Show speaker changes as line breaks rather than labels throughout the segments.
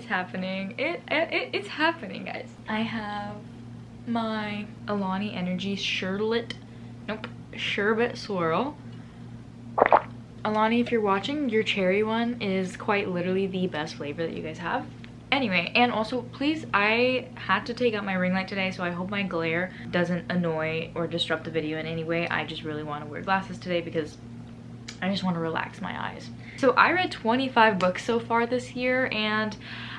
It's happening. It's happening, guys. I have my Alani Energy Sherbet Swirl. Alani, if you're watching, your cherry one is quite literally the best flavor that you guys have. Anyway, and also please, I had to take out my ring light today, so I hope my glare doesn't annoy or disrupt the video in any way. I just really want to wear glasses today because I just want to relax my eyes. So I read 25 books so far this year, and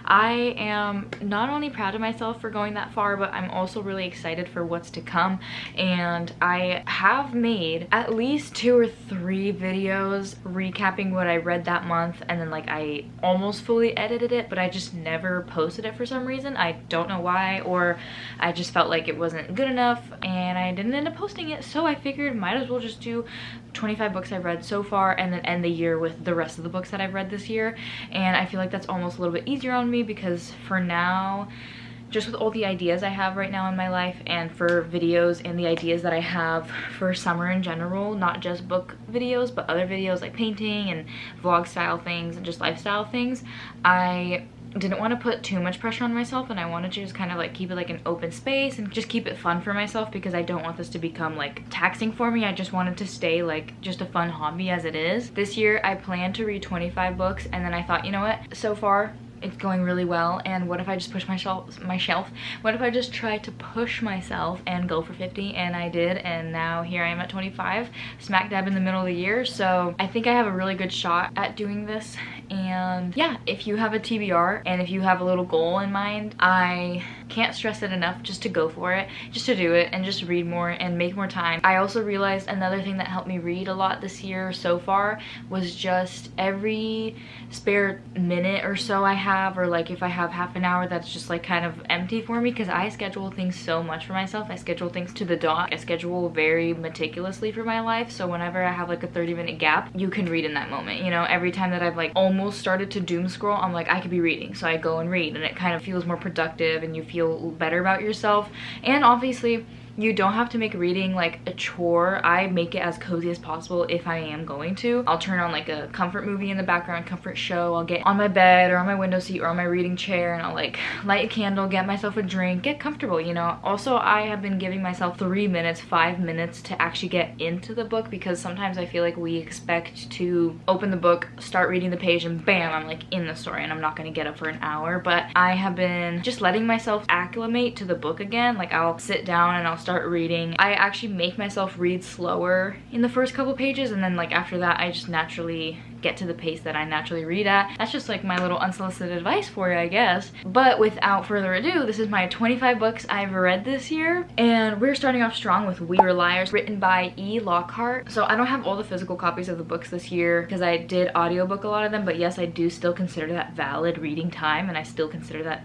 I am not only proud of myself for going that far, but I'm also really excited for what's to come. And I have made at least 2 or 3 videos recapping what I read that month, and then like I almost fully edited it, but I just never posted it for some reason. I don't know why, or I just felt like it wasn't good enough and I didn't end up posting it. So I figured might as well just do 25 books I've read so far and then end the year with the rest of the books that I've read this year. And I feel like that's almost a little bit easier on me because for now, just with all the ideas I have right now in my life and for videos and the ideas that I have for summer in general, not just book videos but other videos like painting and vlog style things and just lifestyle things, I didn't want to put too much pressure on myself, and I wanted to just kind of like keep it like an open space and just keep it fun for myself because I don't want this to become like taxing for me. I just wanted to stay like just a fun hobby as it is. This year I plan to read 25 books, and then I thought, you know what, so far it's going really well, and what if I just push my shelf? What if I just try to push myself and go for 50? And I did, and now here I am at 25, smack dab in the middle of the year. So I think I have a really good shot at doing this. And yeah, if you have a TBR and if you have a little goal in mind, I can't stress it enough just to go for it, just to do it and just read more and make more time. I also realized another thing that helped me read a lot this year so far was just every spare minute or so I have, or like if I have half an hour that's just like kind of empty for me, because I schedule things so much for myself. I schedule things to the dot. I schedule very meticulously for my life, so whenever I have like a 30-minute gap, you can read in that moment. You know, every time that I've like almost started to doom scroll, I'm like, I could be reading, so I go and read, and it kind of feels more productive and you feel better about yourself. And obviously you don't have to make reading like a chore. I make it as cozy as possible if I am going to. I'll turn on like a comfort movie in the background, comfort show. I'll get on my bed or on my window seat or on my reading chair, and I'll like light a candle, get myself a drink, get comfortable, you know. Also, I have been giving myself 3 minutes, 5 minutes to actually get into the book, because sometimes I feel like we expect to open the book, start reading the page, and bam, I'm like in the story and I'm not gonna get up for an hour. But I have been just letting myself acclimate to the book again. Like I'll sit down and I'll start reading. I actually make myself read slower in the first couple pages, and then like after that I just naturally get to the pace that I naturally read at. That's just like my little unsolicited advice for you, I guess. But without further ado, this is my 25 books I've read this year, and we're starting off strong with We Were Liars, written by E. Lockhart. So I don't have all the physical copies of the books this year because I did audiobook a lot of them, but yes, I do still consider that valid reading time, and I still consider that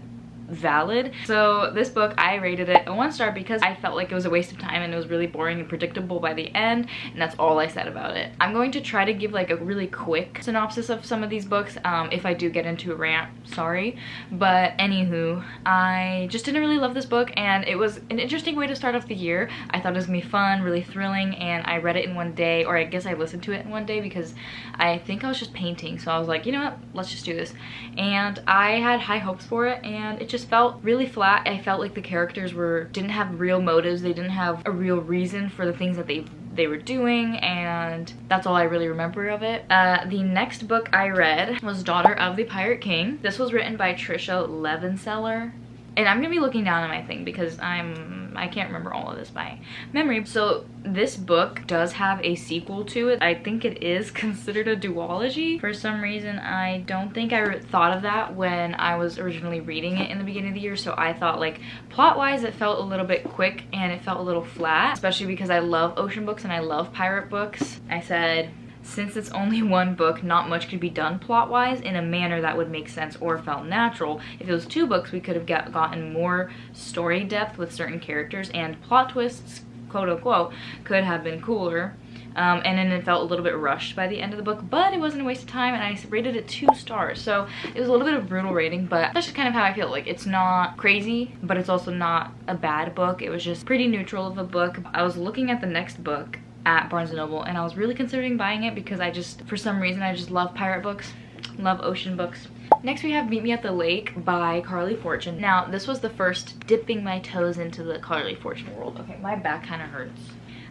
valid. So this book, I rated it a 1 star because I felt like it was a waste of time and it was really boring and predictable by the end, and that's all I said about it. I'm going to try to give like a really quick synopsis of some of these books. If I do get into a rant, sorry. But anywho, I just didn't really love this book, and it was an interesting way to start off the year. I thought it was gonna be fun, really thrilling, and I read it in 1 day, or I guess I listened to it in 1 day because I think I was just painting. So I was like, you know what, let's just do this. And I had high hopes for it, and it just felt really flat. I felt like the characters didn't have real motives. They didn't have a real reason for the things that they were doing, and that's all I really remember of it. The next book I read was Daughter of the Pirate King. This was written by Trisha Levenseller, and I'm gonna be looking down at my thing because I can't remember all of this by memory. So this book does have a sequel to it. I think it is considered a duology. For some reason, I don't think I thought of that when I was originally reading it in the beginning of the year. So I thought like plot-wise, it felt a little bit quick and it felt a little flat, especially because I love ocean books and I love pirate books. I said, since it's only 1 book, not much could be done plot-wise in a manner that would make sense or felt natural. If it was 2 books, we could have gotten more story depth with certain characters, and plot twists, quote-unquote, could have been cooler. And then it felt a little bit rushed by the end of the book, but it wasn't a waste of time, and I rated it 2 stars. So it was a little bit of a brutal rating, but that's just kind of how I feel. Like, it's not crazy, but it's also not a bad book. It was just pretty neutral of a book. I was looking at the next book at Barnes & Noble, and I was really considering buying it because for some reason, I just love pirate books, love ocean books, Next we have Meet Me at the Lake by Carly Fortune. Now this was the first dipping my toes into the Carly Fortune world. Okay, my back kind of hurts.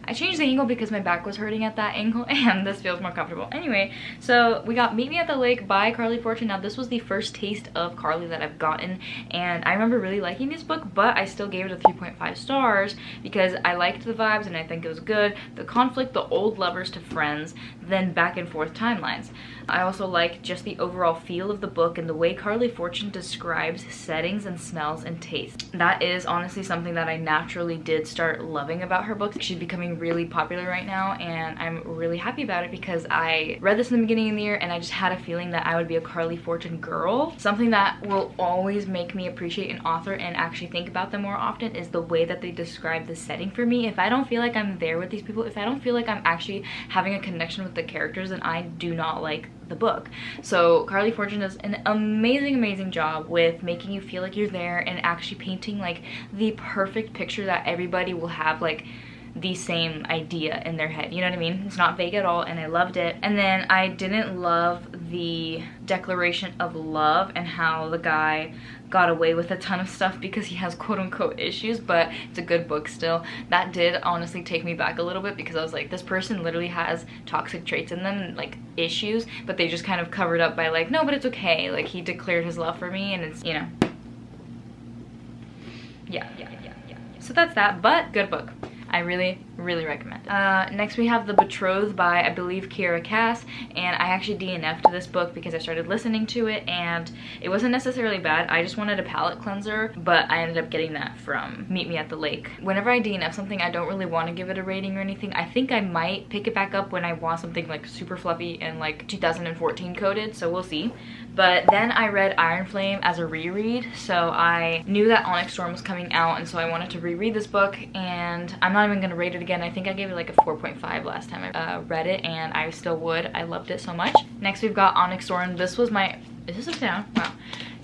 I changed the angle because my back was hurting at that angle and this feels more comfortable. Anyway, so we got Meet Me at the Lake by Carly Fortune. Now this was the first taste of Carly that I've gotten, and I remember really liking this book, but I still gave it a 3.5 stars because I liked the vibes and I think it was good. The conflict, the old lovers to friends, then back and forth timelines. I also like just the overall feel of the book and the way Carly Fortune describes settings and smells and tastes. That is honestly something that I naturally did start loving about her books. She's becoming really popular right now and I'm really happy about it because I read this in the beginning of the year and I just had a feeling that I would be a Carly Fortune girl. Something that will always make me appreciate an author and actually think about them more often is the way that they describe the setting for me. If I don't feel like I'm there with these people, if I don't feel like I'm actually having a connection with the characters, then I do not like the book. So Carly Fortune does an amazing job with making you feel like you're there and actually painting like the perfect picture that everybody will have like the same idea in their head, you know what I mean? It's not vague at all and I loved it. And then I didn't love the declaration of love and how the guy got away with a ton of stuff because he has quote-unquote issues, but it's a good book still. That did honestly take me back a little bit because I was like, this person literally has toxic traits in them, like issues, but they just kind of covered up by like, no, but it's okay, like he declared his love for me, and it's, you know, yeah. So that's that, but good book. I really recommend it. Next we have The Betrothed by, I believe, Kiera Cass, and I actually DNF'd this book because I started listening to it and it wasn't necessarily bad. I just wanted a palate cleanser, but I ended up getting that from Meet Me at the Lake. Whenever I DNF something, I don't really want to give it a rating or anything. I think I might pick it back up when I want something like super fluffy and like 2014 coded, so we'll see. But then I read Iron Flame as a reread, so I knew that Onyx Storm was coming out, and so I wanted to reread this book, and I'm not even gonna rate it again. I think I gave it like a 4.5 last time I read it, and I still would. I loved it so much. Next we've got Onyx Storm. This was my, is this upside down? Wow.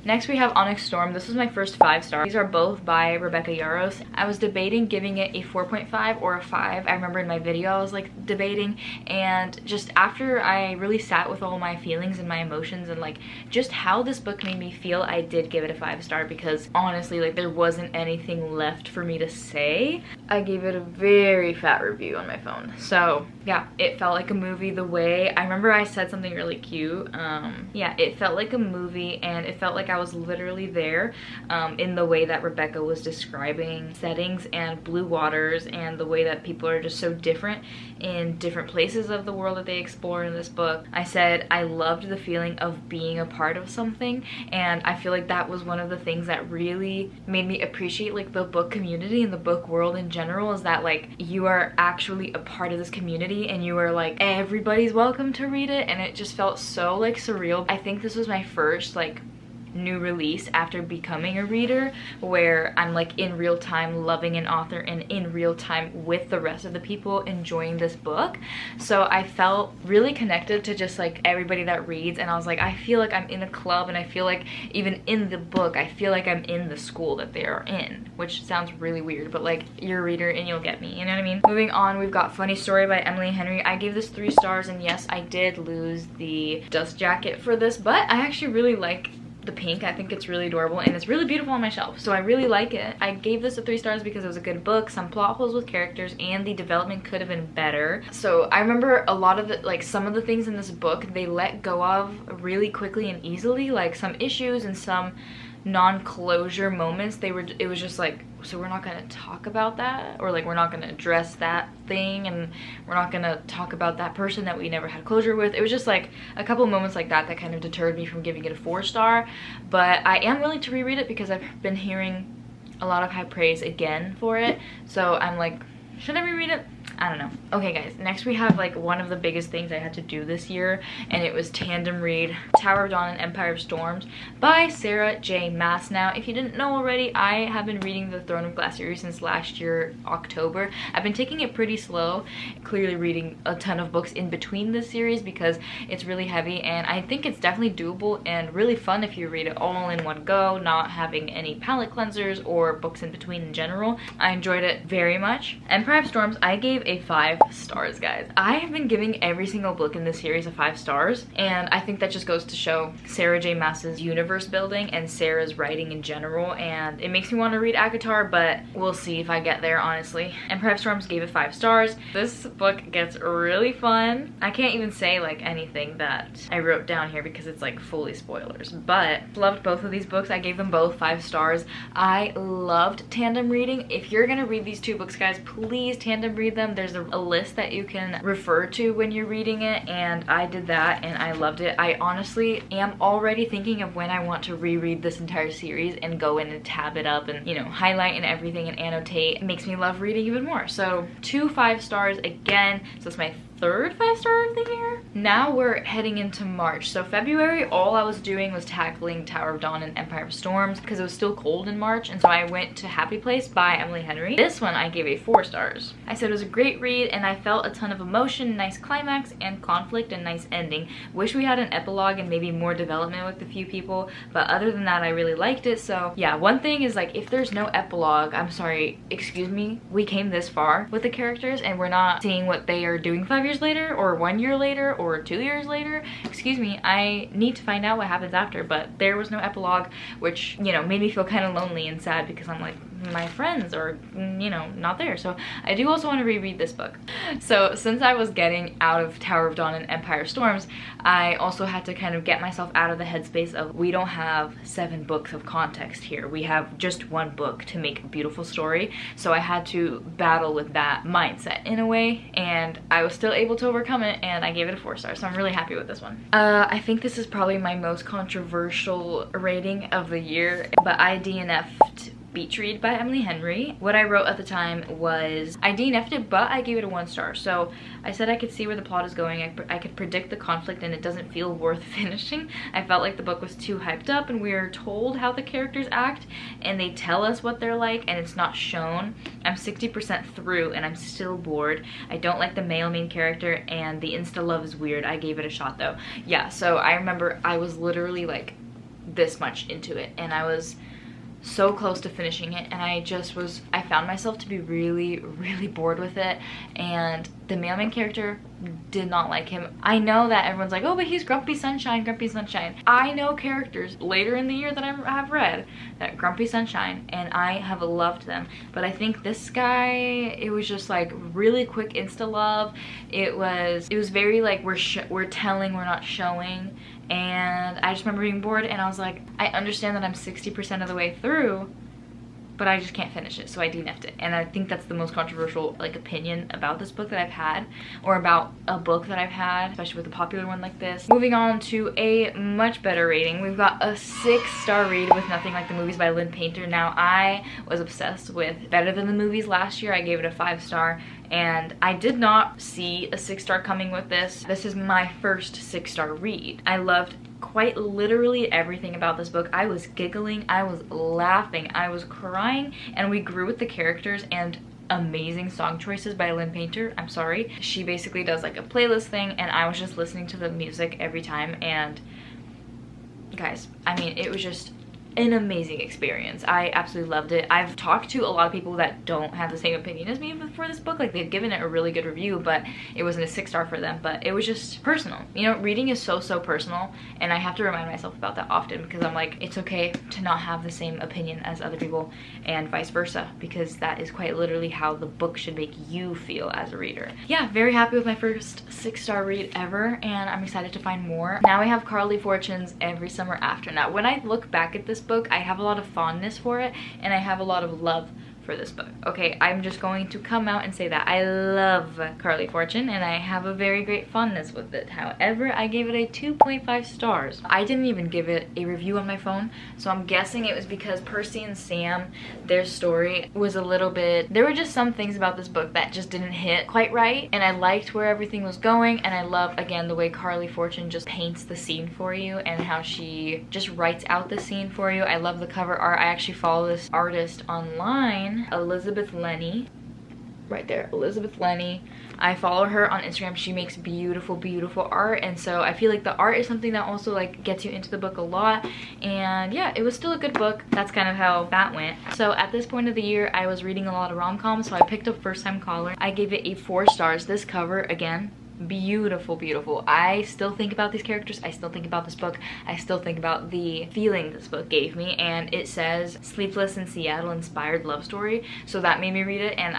Next we have Onyx Storm. This was my first 5 star. These are both by Rebecca Yarros. I was debating giving it a 4.5 or a 5. I remember in my video I was like debating, and just after I really sat with all my feelings and my emotions and like just how this book made me feel, I did give it a 5 star because honestly like there wasn't anything left for me to say. I gave it a very fat review on my phone. So yeah, it felt like a movie the way, I remember I said something really cute. Yeah, it felt like a movie and it felt like I was literally there in the way that Rebecca was describing settings and blue waters and the way that people are just so different in different places of the world that they explore in this book. I said I loved the feeling of being a part of something, and I feel like that was one of the things that really made me appreciate like the book community and the book world in general, is that like you are actually a part of this community and you are like everybody's welcome to read it, and it just felt so like surreal. I think this was my first like new release after becoming a reader where I'm like in real time loving an author and in real time with the rest of the people enjoying this book. So I felt really connected to just like everybody that reads, and I was like, I feel like I'm in a club, and I feel like even in the book I feel like I'm in the school that they are in, which sounds really weird, but like you're a reader and you'll get me, you know what I mean? Moving on, we've got Funny Story by Emily Henry. I gave this 3 stars, and yes, I did lose the dust jacket for this, but I actually really like the pink. I think it's really adorable and it's really beautiful on my shelf, so I really like it. I gave this a 3 stars because it was a good book, some plot holes with characters, and the development could have been better. So I remember a lot of the like some of the things in this book they let go of really quickly and easily, like some issues and some non-closure moments. It was just like, so we're not gonna talk about that, or like we're not gonna address that thing, and we're not gonna talk about that person that we never had closure with. It was just like a couple of moments like that that kind of deterred me from giving it a 4 star, but I am willing to reread it because I've been hearing a lot of high praise again for it, so I'm like, should I reread it? I don't know. Okay guys, next we have like one of the biggest things I had to do this year, and it was tandem read Tower of Dawn and Empire of Storms by Sarah J. Maas. Now, if you didn't know already, I have been reading the Throne of Glass series since last year, October. I've been taking it pretty slow, clearly reading a ton of books in between this series because it's really heavy, and I think it's definitely doable and really fun if you read it all in one go, not having any palate cleansers or books in between in general. I enjoyed it very much. Empire of Storms, I gave a 5 stars, guys. I have been giving every single book in this series a 5 stars, and I think that just goes to show Sarah J Maas's universe building and Sarah's writing in general, and it makes me want to read ACOTAR, but we'll see if I get there, honestly. Empire of Storms gave it 5 stars. This book gets really fun. I can't even say like anything that I wrote down here because it's like fully spoilers, but loved both of these books. I gave them both 5 stars. I loved tandem reading. If you're gonna read these 2 books, guys, please tandem read them. There's a list that you can refer to when you're reading it, and I did that and I loved it. I honestly am already thinking of when I want to reread this entire series and go in and tab it up and, you know, highlight and everything and annotate. It makes me love reading even more. So 2 5 stars again. So it's my 3rd 5-star of the year. Now we're heading into March. So February, all I was doing was tackling Tower of Dawn and Empire of Storms because it was still cold in March, and so I went to Happy Place by Emily Henry. This one I gave a 4 stars. I said it was a great read and I felt a ton of emotion, nice climax and conflict and nice ending. Wish we had an epilogue and maybe more development with a few people, but other than that I really liked it. So yeah, one thing is like if there's no epilogue, I'm sorry, excuse me, we came this far with the characters and we're not seeing what they are doing 5 years later or 1 year later or 2 years later. Excuse me, I need to find out what happens after, but there was no epilogue, which, you know, made me feel kind of lonely and sad because I'm like, my friends are, you know, not there. So I do also want to reread this book. So since I was getting out of Tower of Dawn and Empire of Storms, I also had to kind of get myself out of the headspace of we don't have 7 books of context here. We have just 1 book to make a beautiful story. So I had to battle with that mindset in a way, and I was still able to overcome it, and I gave it a 4 stars. So I'm really happy with this one. I think this is probably my most controversial rating of the year, but I DNF'd Beach Read by Emily Henry. What I wrote at the time was I DNF'd it, but I gave it a 1 star. So I said I could see where the plot is going. I could predict the conflict and it doesn't feel worth finishing. I felt like the book was too hyped up and we are told how the characters act and they tell us what they're like and it's not shown. I'm 60% through and I'm still bored. I don't like the male main character and the insta love is weird. I gave it a shot though. Yeah, so I remember I was literally like this much into it and I was so close to finishing it, and I found myself to be really bored with it, and the mailman character did not like him. I know that everyone's like, oh, but he's Grumpy Sunshine, Grumpy Sunshine. I know characters later in the year that I have read that Grumpy Sunshine, and I have loved them, but I think this guy, it was just like really quick insta love. It was very like we're telling, we're not showing. And I just remember being bored and I was like, I understand that I'm 60% of the way through, but I just can't finish it, so I DNF'd it. And I think that's the most controversial like opinion about this book that I've had, or about a book that I've had, especially with a popular one like this. Moving on to a much better rating, we've got a 6-star read with Nothing Like the Movies by Lynn Painter. Now I was obsessed with Better Than the Movies last year. I gave it a 5-star. And I did not see a 6-star coming with this. This is my first 6-star read. I loved quite literally everything about this book. I was giggling, I was laughing, I was crying, and we grew with the characters and amazing song choices by Lynn Painter. I'm sorry. She basically does like a playlist thing and I was just listening to the music every time, and guys, I mean, it was just an amazing experience. I absolutely loved it. I've talked to a lot of people that don't have the same opinion as me for this book. Like, they've given it a really good review, but it wasn't a 6-star for them. But it was just personal. You know, reading is so personal, and I have to remind myself about that often, because I'm like, it's okay to not have the same opinion as other people, and vice versa, because that is quite literally how the book should make you feel as a reader. Yeah, very happy with my first 6-star read ever, and I'm excited to find more. Now we have Carly Fortune's Every Summer After. Now, when I look back at this book, I have a lot of fondness for it, and I have a lot of love for this book. Okay, I'm just going to come out and say that I love Carly Fortune and I have a very great fondness with it. However, I gave it a 2.5 stars. I didn't even give it a review on my phone, so I'm guessing it was because Percy and Sam, their story was a little bit, there were just some things about this book that just didn't hit quite right, and I liked where everything was going, and I love, again, the way Carly Fortune just paints the scene for you and how she just writes out the scene for you. I love the cover art. I actually follow this artist online, Elizabeth Lenny, right there, Elizabeth Lenny. I follow her on Instagram. She makes beautiful art, and so I feel like the art is something that also like gets you into the book a lot. And yeah, it was still a good book. That's kind of how that went. So at this point of the year, I was reading a lot of rom-coms, so I picked up First Time Caller. I gave it a 4 stars. This cover, again, beautiful. I still think about these characters. I still think about this book. I still think about the feeling this book gave me, and it says Sleepless in Seattle inspired love story, so that made me read it, and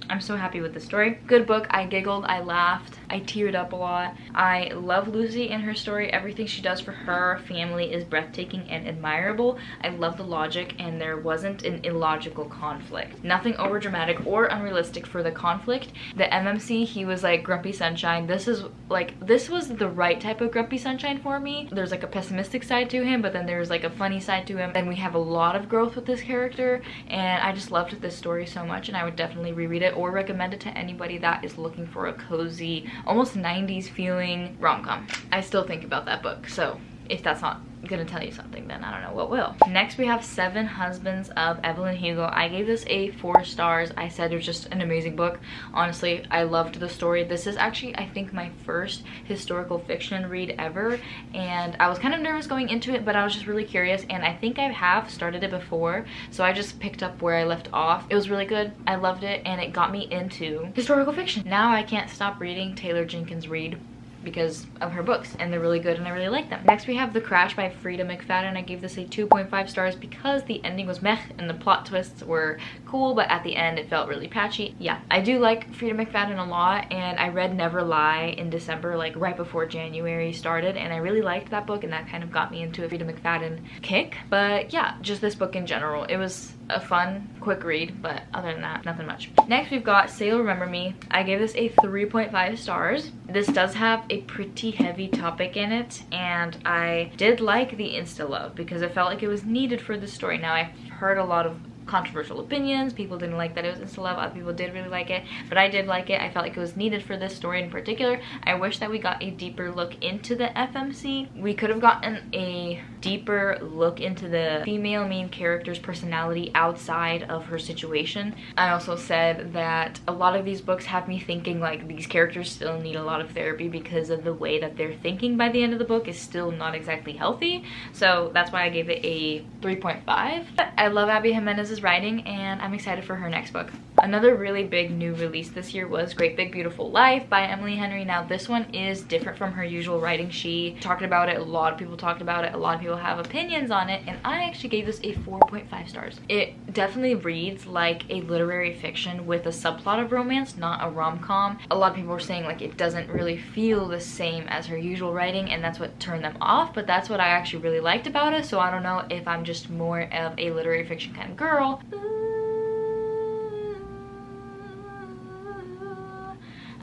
I'm so happy with the story. Good book. I giggled, I laughed, I teared up a lot. I love Lucy and her story. Everything she does for her family is breathtaking and admirable. I love the logic, and there wasn't an illogical conflict. Nothing over dramatic or unrealistic for the conflict. The MMC, he was like grumpy sunshine. This was the right type of grumpy sunshine for me. There's like a pessimistic side to him, but then there's like a funny side to him. Then we have a lot of growth with this character, and I just loved this story so much, and I would definitely reread it or recommend it to anybody that is looking for a cozy, almost 90s feeling rom-com. I still think about that book, so if that's not gonna tell you something, then I don't know what will. Next we have Seven Husbands of Evelyn Hugo. I gave this a 4 stars. I said it was just an amazing book. Honestly, I loved the story. This is actually, I think, my first historical fiction read ever, and I was kind of nervous going into it, but I was just really curious, and I think I have started it before, so I just picked up where I left off. It was really good. I loved it, and it got me into historical fiction. Now I can't stop reading Taylor Jenkins Reid because of her books, and they're really good and I really like them. Next we have The Crash by Frida McFadden. I gave this a 2.5 stars because the ending was meh and the plot twists were cool, but at the end it felt really patchy. Yeah, I do like Frida McFadden a lot, and I read Never Lie in December, like right before January started, and I really liked that book, and that kind of got me into a Frida McFadden kick. But yeah, just this book in general, it was a fun, quick read, but other than that, nothing much. Next we've got Sail Remember Me. I gave this a 3.5 stars. This does have a pretty heavy topic in it, and I did like the insta love because I felt like it was needed for the story. Now, I've heard a lot of controversial opinions. People didn't like that it was insta love. Other people did really like it, but I did like it. I felt like it was needed for this story in particular. I wish that we got a deeper look into the FMC. We could have gotten a deeper look into the female main character's personality outside of her situation. I also said that a lot of these books have me thinking like these characters still need a lot of therapy because of the way that they're thinking by the end of the book is still not exactly healthy. So that's why I gave it a 3.5. I love Abby Jimenez's writing, and I'm excited for her next book. Another really big new release this year was Great Big Beautiful Life by Emily Henry. Now this one is different from her usual writing. She talked about it, a lot of people talked about it, a lot of people have opinions on it, and I actually gave this a 4.5 stars. It definitely reads like a literary fiction with a subplot of romance, not a rom-com. A lot of people were saying like it doesn't really feel the same as her usual writing, and that's what turned them off, but that's what I actually really liked about it. So I don't know if I'm just more of a literary fiction kind of girl.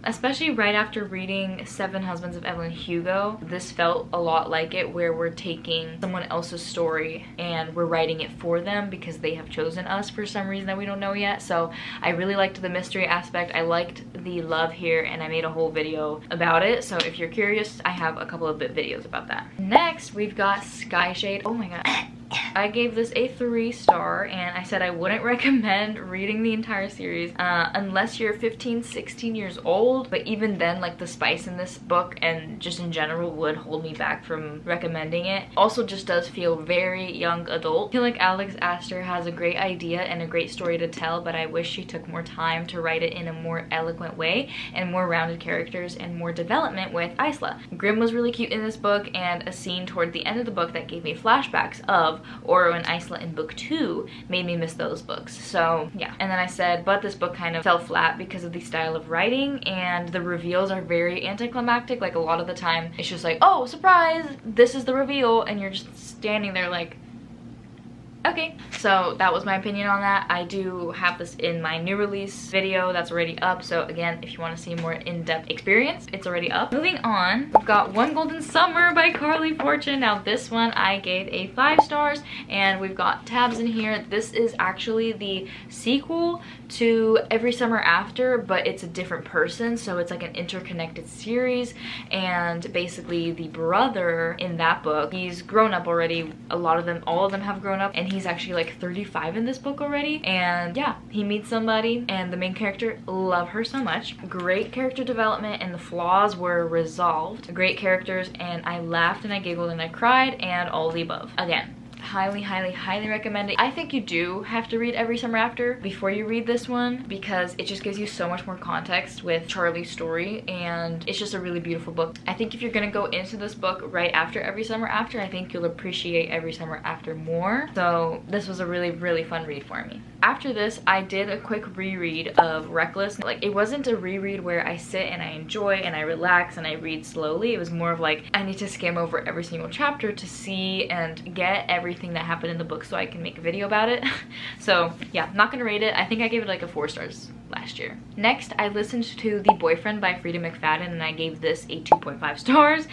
Especially right after reading Seven Husbands of Evelyn Hugo, this felt a lot like it, where we're taking someone else's story and we're writing it for them because they have chosen us for some reason that we don't know yet. So I really liked the mystery aspect. I liked the love here, and I made a whole video about it. So if you're curious, I have a couple of videos about that. Next, we've got Skyshade. Oh my god. I gave this a 3 star, and I said I wouldn't recommend reading the entire series unless you're 15, 16 years old, but even then, like, the spice in this book and just in general would hold me back from recommending it. Also just does feel very young adult. I feel like Alex Astor has a great idea and a great story to tell, but I wish she took more time to write it in a more eloquent way and more rounded characters and more development with Isla. Grimm was really cute in this book, and a scene toward the end of the book that gave me flashbacks of Oro and Isla in book 2 made me miss those books. So yeah, and then I said, but this book kind of fell flat because of the style of writing, and the reveals are very anticlimactic. Like, a lot of the time it's just like, oh, surprise, this is the reveal, and you're just standing there like, okay. So that was my opinion on that. I do have this in my new release video that's already up, so again, if you want to see more in-depth experience, it's already up. Moving on, we've got One Golden Summer by Carly Fortune. Now this one I gave a 5 stars, and we've got tabs in here. This is actually the sequel to Every Summer After, but it's a different person, so it's like an interconnected series. And basically the brother in that book, he's grown up already. A lot of them, all of them have grown up, and and he's actually like 35 in this book already. And yeah, he meets somebody and the main character, love her so much. Great character development and the flaws were resolved. Great characters, and I laughed and I giggled and I cried and all the above. Again, highly, highly, highly recommend it. I think you do have to read Every Summer After before you read this one, because it just gives you so much more context with Charlie's story, and it's just a really beautiful book. I think if you're gonna go into this book right after Every Summer After, I think you'll appreciate Every Summer After more. So this was a really, really fun read for me. After this, I did a quick reread of Reckless. Like, it wasn't a reread where I sit and I enjoy and I relax and I read slowly. It was more of like, I need to skim over every single chapter to see and get everything that happened in the book so I can make a video about it. So yeah, I'm not gonna rate it. I think I gave it like a 4 stars last year. Next, I listened to The Boyfriend by Frida McFadden, and I gave this a 2.5 stars.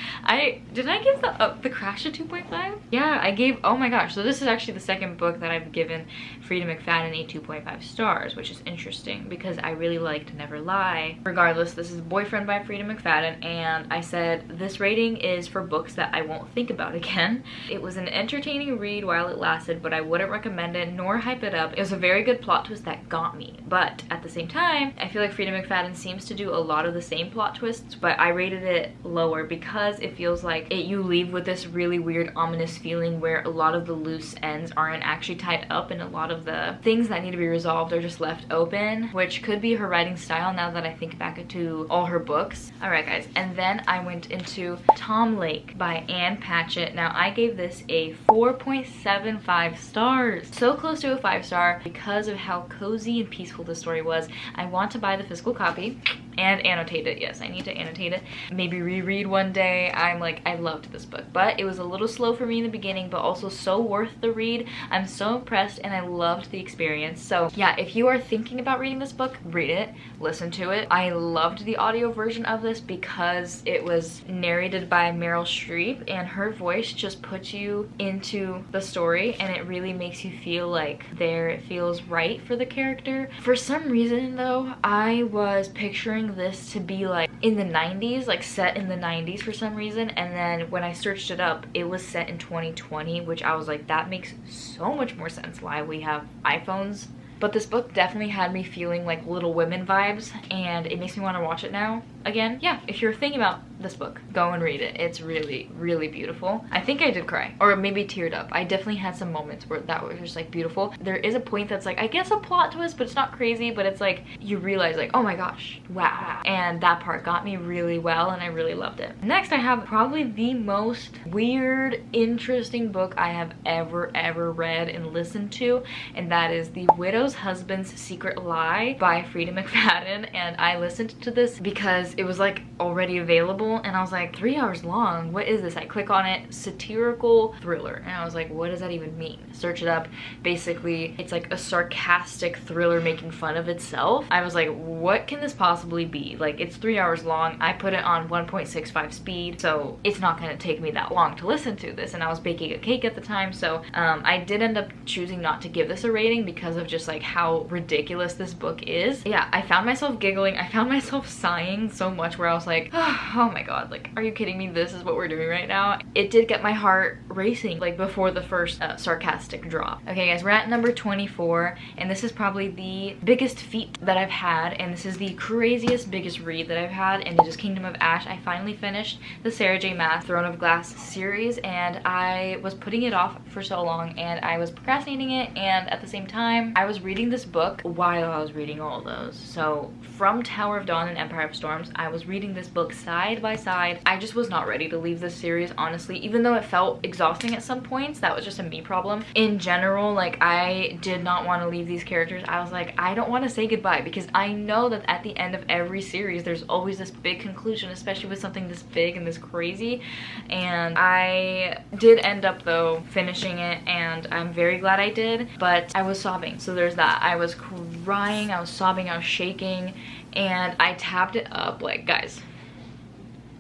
Did I give The Crash a 2.5? Yeah, I gave, oh my gosh, so this is actually the second book that I've given Frida McFadden a 2.5 stars, which is interesting because I really liked Never Lie. Regardless, this is Boyfriend by Frida McFadden, and I said this rating is for books that I won't think about again. It was an entertaining read while it lasted, but I wouldn't recommend it nor hype it up. It was a very good plot twist that got me, but at the same time, I feel like Frida McFadden seems to do a lot of the same plot twists, but I rated it lower because it feels like you leave with this really weird ominous feeling where a lot of the loose ends aren't actually tied up and a lot of the things that need to be resolved are just left open, which could be her writing style now that I think back to all her books. Alright guys, and then I went into Tom Lake by Ann Patchett. Now I gave this a 4.75 stars. So close to a 5-star because of how cozy and peaceful the story was. I want to buy the physical copy and annotate it. Yes, I need to annotate it. Maybe reread one day. I loved this book, but it was a little slow for me in the beginning, but also so worth the read. I'm so impressed and I loved the experience. So yeah, if you are thinking about reading this book, read it, listen to it. I loved the audio version of this because it was narrated by Meryl Streep, and her voice just puts you into the story and it really makes you feel like it feels right for the character. For some reason though, I was picturing this to be like in the 90s, like set in the 90s for some reason, and then when I searched it up, it was set in 2020, which I was like, that makes so much more sense why we have iPhones. But this book definitely had me feeling like Little Women vibes, and it makes me want to watch it now again. Yeah, if you're thinking about this book, go and read it. It's really, really beautiful. I think I did cry, or maybe teared up. I definitely had some moments where that was just like beautiful. There is a point that's like, I guess a plot twist, but it's not crazy, but it's like you realize like, oh my gosh, wow. And that part got me really well and I really loved it. Next, I have probably the most weird, interesting book I have ever read and listened to, and that is The Widow's Husband's Secret Lie by Frida McFadden. And I listened to this because it was like already available, and I was like, 3 hours long, what is this? I click on it, satirical thriller, and I was like, what does that even mean? Search it up. Basically, it's like a sarcastic thriller making fun of itself. I was like, what can this possibly be? Like, it's 3 hours long. I put it on 1.65 speed, so it's not gonna take me that long to listen to this, and I was baking a cake at the time, so I did end up choosing not to give this a rating because of just like how ridiculous this book is. Yeah, I found myself giggling. I found myself sighing so much where I was like, oh my god, like, are you kidding me? This is what we're doing right now. It did get my heart racing like before the first sarcastic drop. Okay guys, we're at number 24, and this is probably the biggest feat that I've had, and this is the craziest, biggest read that I've had, and it is Kingdom of Ash. I finally finished the Sarah J Maas Throne of Glass series, and I was putting it off for so long, and I was procrastinating it, and at the same time I was reading this book while I was reading all those. So from Tower of Dawn and Empire of Storms, I was reading this book side by side. I just was not ready to leave this series, honestly, even though it felt exhausting at some points. That was just a me problem. In general, like, I did not want to leave these characters. I was like, I don't want to say goodbye, because I know that at the end of every series there's always this big conclusion, especially with something this big and this crazy. And I did end up though finishing it, and I'm very glad I did, but I was sobbing. So there's that. I was crying, I was sobbing, I was shaking, and I tapped it up. Like, guys,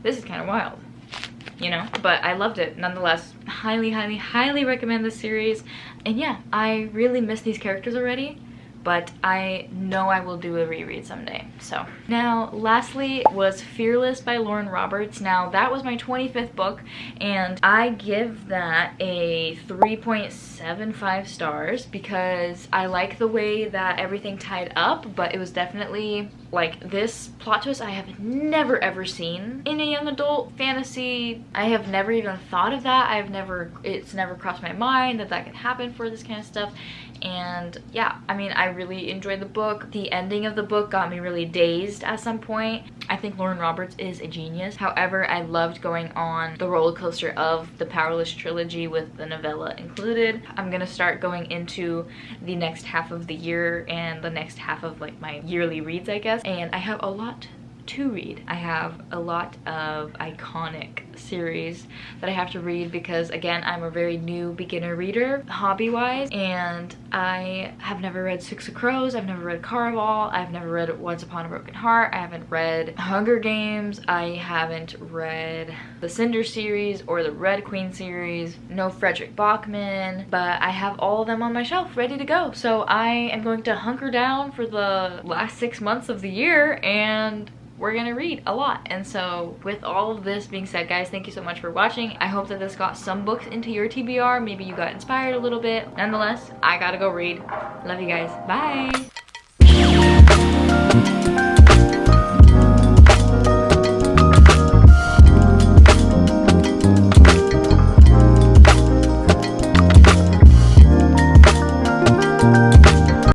this is kind of wild, you know, but I loved it nonetheless. Highly, highly, highly recommend this series. And yeah, I really miss these characters already, but I know I will do a reread someday. So now lastly was Fearless by Lauren Roberts. Now that was my 25th book, and I give that a 3.75 stars because I like the way that everything tied up, but it was definitely like this plot twist I have never ever seen in a young adult fantasy. I have never even thought of that. It's never crossed my mind that that could happen for this kind of stuff. And yeah, I mean, I really enjoyed the book. The ending of the book got me really dazed at some point. I think Lauren Roberts is a genius. However, I loved going on the roller coaster of the Powerless trilogy with the novella included. I'm gonna start going into the next half of the year and the next half of like my yearly reads, I guess. And I have a lot to read. I have a lot of iconic series that I have to read because, again, I'm a very new beginner reader hobby-wise, and I have never read Six of Crows, I've never read Caraval, I've never read Once Upon a Broken Heart, I haven't read Hunger Games, I haven't read the Cinder series or the Red Queen series, no Frederick Bachman, but I have all of them on my shelf ready to go. So I am going to hunker down for the last 6 months of the year, and we're gonna read a lot. And so with all of this being said, guys, thank you so much for watching. I hope that this got some books into your TBR. Maybe you got inspired a little bit. Nonetheless, I gotta go read. Love you guys. Bye.